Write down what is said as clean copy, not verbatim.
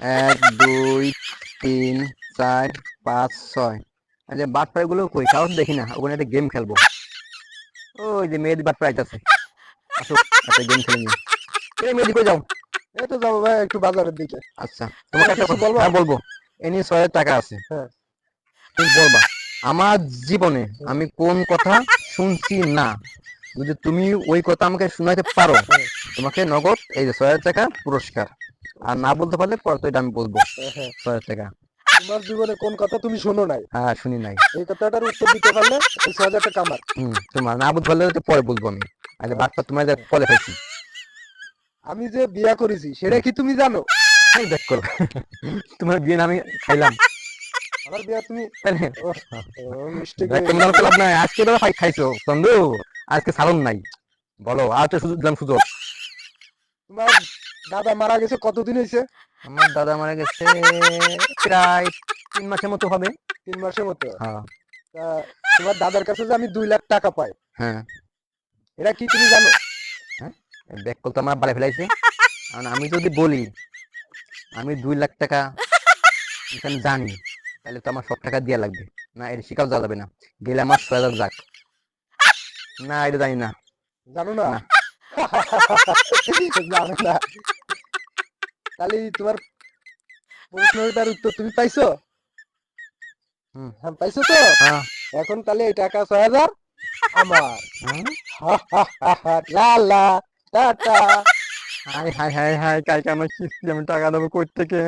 এক, দুই, তিন, চার, পাঁচ, ছয়। আচ্ছা, বাটপাই গুলো কই? কারণ দেখি না। ওখানে একটা গেম খেলবো। ওই যে মেয়েদি বাটপাই আইতাছে। আসো, একটা গেম খেলে নি। এই মেয়েদি কই যাও? এই তো যাবো ভাই একটু বাজারের দিকে। আচ্ছা, তোমাকে একটা কিছু কথা, বলবা? হ্যাঁ বলবো। এ নিয়ে 6,000 টাকা আছে। হ্যাঁ। তুমি বলবা আমার জীবনে হুম, আমি কোন কথা শুনছি না, যদি তুমি ওই কথা আমাকে শোনাতে পারো, হুম, তোমাকে নগদ এই যে 6,000 টাকা পুরস্কার। আর না বলতে পারলে পরে তো এটা আমি বলবো। হ্যাঁ, হ্যাঁ। 6,000 টাকা। তোমার জীবনে কোন কথা তুমি শোনো নাই, হ্যাঁ, শুনি নাই। এই কথাটার উত্তর দিতে পারলে এই 6,000 টাকা আমার। তোমার না বলতে পারলে তো পরে বলবো আমি। আরে বাটপা, তোমার যে হ্যাঁ। ফলে খাইছি। আমি যে বিয়া করেছি সেটা হুম, কি তুমি জানো? এই দেখ করো। তোমার বিয়ে না আমি খাইলাম। আমার বিয়া তুমি, তাহলে ও, ও মিস্টেক দেখ হয়ে কেমন গেছে তো রে। লাভ নাই, আজকে তো খাইছো বন্ধু। আজকে সালন নাই। বলো, আর তো সুযোগ দিলাম, সুযোগ। তোমার দাদা মারা গেছে কতদিন হয়েছে? আমার দাদা মারা গেছে প্রায় 3 মাসের মতো হবে। 3 মাসের মতো। হ্যাঁ। তা তোমার দাদার কাছে যে আমি 2 লাখ টাকা পাই, হ্যাঁ। এটা কি তুমি জানো? হ্যাঁ, ব্যাক কল তো আমার বাড়ি ফেলাইছে। কারণ আমি যদি বলি আমি 2 লাখ টাকা এখানে জানি, তাহলে তো আমার সব টাকা দেওয়া লাগবে। না, এটা শিকাও যাওয়া যাবে না। গেলে আমার 6,000 যাক। না, এটা জানি না। জানো না? না। জানো না? তাহলে তোমার প্রশ্নটার উত্তর তুমি পাইছো? হুম। হ্যাঁ পাইছো তো। হ্যাঁ। এখন তাহলে এই টাকা 6,000 আমার। হ্যাঁ। লা লা tata. High high high high, কালকে আমার কিস্তি, আমি টাকা দেবো কই থেকে?